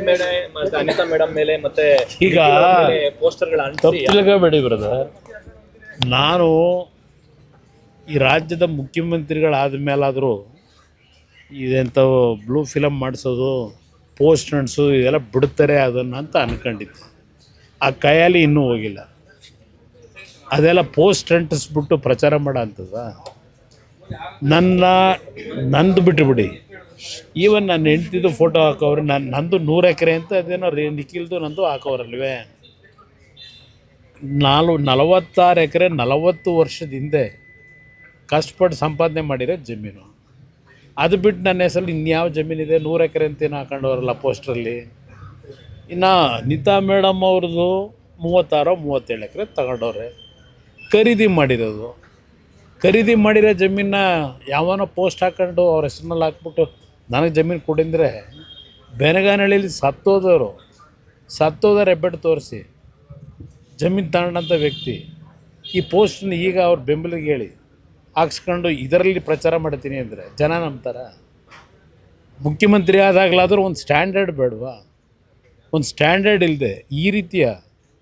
ನಿಮ್ಮ ಮೇಲೆ ಮತ್ತೆ ಅನಿತಾ ಮೇಡಮ್ ಮೇಲೆ ಮತ್ತೆ ಈಗ ಪೋಸ್ಟರ್ಗಳ ಅಂಟಿಸಿ ತಪ್ಪಿಲ್ಗಬೇಡಿ ಬ್ರದರ್, ನಾನು ಈ ರಾಜ್ಯದ ಮುಖ್ಯಮಂತ್ರಿಗಳಾದ ಮೇಲಾದರೂ ಇದೆಂಥವು ಬ್ಲೂ ಫಿಲಮ್ ಮಾಡಿಸೋದು, ಪೋಸ್ಟ್ ಅಂಟಿಸೋದು ಇದೆಲ್ಲ ಬಿಡ್ತಾರೆ ಅದನ್ನು ಅಂತ ಅಂದ್ಕೊಂಡಿದ್ದೆ. ಆ ಕೈಯಲ್ಲಿ ಇನ್ನೂ ಹೋಗಿಲ್ಲ. ಅದೆಲ್ಲ ಪೋಸ್ಟ್ ಅಂಟಿಸ್ಬಿಟ್ಟು ಪ್ರಚಾರ ಮಾಡೋ ಅಂಥದ್ದ. ನಂದು ಬಿಟ್ಟುಬಿಡಿ, ಈವನ್ ನನ್ನ ಹೆಂಡ್ತಿದ್ದು ಫೋಟೋ ಹಾಕೋರು, ನಂದು 100 ಎಕರೆ ಅಂತ ಅದೇನೋ ನಿಖಿಲ್ದು ನಂದು ಹಾಕೋರಲ್ವೇ. 46 ಎಕರೆ 40 ವರ್ಷದ ಹಿಂದೆ ಕಷ್ಟಪಟ್ಟು ಸಂಪಾದನೆ ಮಾಡಿರೋ ಜಮೀನು. ಅದು ಬಿಟ್ಟು ನನ್ನ ಹೆಸರಲ್ಲಿ ಇನ್ಯಾವ ಜಮೀನಿದೆ? 100 ಎಕರೆ ಅಂತೇನು ಹಾಕೊಂಡವ್ರಲ್ಲ ಪೋಸ್ಟ್ರಲ್ಲಿ. ಇನ್ನು ಅನಿತಾ ಮೇಡಮ್ ಅವ್ರದ್ದು 36-37 ಎಕರೆ ತಗೊಂಡವ್ರೆ, ಖರೀದಿ ಮಾಡಿರೋದು. ಖರೀದಿ ಮಾಡಿರೋ ಜಮೀನ ಯಾವನೋ ಪೋಸ್ಟ್ ಹಾಕ್ಕೊಂಡು ಅವ್ರ ಹೆಸ್ರಿನಲ್ಲಿ ಹಾಕ್ಬಿಟ್ಟು ನನಗೆ ಜಮೀನು ಕೊಡಿಂದರೆ, ಬೆನಗಾನಹಳ್ಳಿಲಿ ಸತ್ತೋದವರು ಹೆಬ್ಬೆಟ್ಟು ತೋರಿಸಿ ಜಮೀನು ತಗೊಂಡಂಥ ವ್ಯಕ್ತಿ ಈ ಪೋಸ್ಟನ್ನ ಈಗ ಅವ್ರ ಬೆಂಬಲಿಗೆ ಹೇಳಿ ಹಾಕ್ಸ್ಕೊಂಡು ಇದರಲ್ಲಿ ಪ್ರಚಾರ ಮಾಡ್ತೀನಿ ಅಂದರೆ ಜನ ನಂಬ್ತಾರ? ಮುಖ್ಯಮಂತ್ರಿ ಆದಾಗಲಾದರೂ ಒಂದು ಸ್ಟ್ಯಾಂಡರ್ಡ್ ಬೇಡವಾ? ಒಂದು ಸ್ಟ್ಯಾಂಡರ್ಡ್ ಇಲ್ಲದೆ ಈ ರೀತಿಯ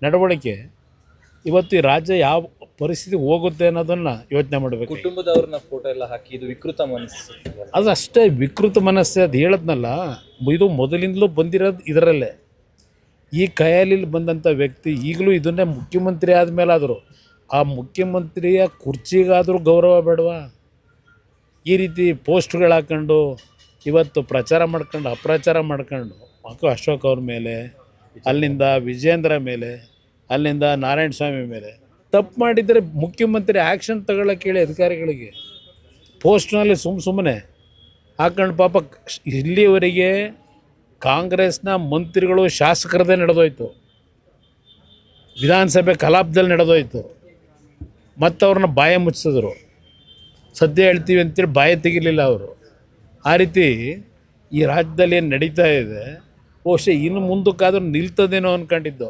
ನಡವಳಿಕೆ ಇವತ್ತು ಈ ರಾಜ್ಯ ಯಾವ ಪರಿಸ್ಥಿತಿ ಹೋಗುತ್ತೆ ಅನ್ನೋದನ್ನು ಯೋಚನೆ ಮಾಡಬೇಕು. ಕುಟುಂಬದವ್ರನ್ನ ಫೋಟೋ ಎಲ್ಲ ಹಾಕಿ ಇದು ವಿಕೃತ ಮನಸ್ಸು. ಅದು ಅಷ್ಟೇ ವಿಕೃತ ಮನಸ್ಸೇ. ಅದು ಹೇಳದ್ನಲ್ಲ, ಇದು ಮೊದಲಿಂದಲೂ ಬಂದಿರೋದು ಇದರಲ್ಲೇ. ಈ ಕೈಯಲ್ಲಿ ಬಂದಂಥ ವ್ಯಕ್ತಿ ಈಗಲೂ ಇದನ್ನೇ ಮುಖ್ಯಮಂತ್ರಿ ಆದಮೇಲಾದರೂ ಆ ಮುಖ್ಯಮಂತ್ರಿಯ ಕುರ್ಚಿಗಾದರೂ ಗೌರವ ಬೇಡವಾ? ಈ ರೀತಿ ಪೋಸ್ಟ್ಗಳು ಹಾಕ್ಕೊಂಡು ಇವತ್ತು ಪ್ರಚಾರ ಮಾಡ್ಕೊಂಡು ಅಪ್ರಚಾರ ಮಾಡ್ಕೊಂಡು ಅಶೋಕ್ ಅವ್ರ ಮೇಲೆ, ಅಲ್ಲಿಂದ ವಿಜೇಂದ್ರ ಮೇಲೆ, ಅಲ್ಲಿಂದ ನಾರಾಯಣ ಸ್ವಾಮಿ ಮೇಲೆ ತಪ್ಪು ಮಾಡಿದರೆ ಮುಖ್ಯಮಂತ್ರಿ ಆ್ಯಕ್ಷನ್ ತಗೊಳ್ಳೋಕೆ ಹೇಳಿ ಅಧಿಕಾರಿಗಳಿಗೆ. ಪೋಸ್ಟ್ನಲ್ಲಿ ಸುಮ್ಮನೆ ಹಾಕ್ಕೊಂಡು ಪಾಪ ಇಲ್ಲಿವರೆಗೆ ಕಾಂಗ್ರೆಸ್ನ ಮಂತ್ರಿಗಳು ಶಾಸಕರದೇ ನಡೆದೋಯ್ತು, ವಿಧಾನಸಭೆ ಕಲಾಪದಲ್ಲಿ ನಡೆದೋಯ್ತು, ಮತ್ತು ಅವ್ರನ್ನ ಬಾಯ ಮುಚ್ಚಿಸಿದ್ರು. ಸದ್ಯ ಹೇಳ್ತೀವಿ ಅಂತೇಳಿ ಬಾಯ ತೆಗಿಲಿಲ್ಲ ಅವರು. ಆ ರೀತಿ ಈ ರಾಜ್ಯದಲ್ಲಿ ಏನು ನಡೀತಾ ಇದೆ, ಬಹುಶಃ ಇನ್ನು ಮುಂದಕ್ಕಾದ್ರೂ ನಿಲ್ತದೇನೋ ಅಂದ್ಕೊಂಡಿದ್ದು.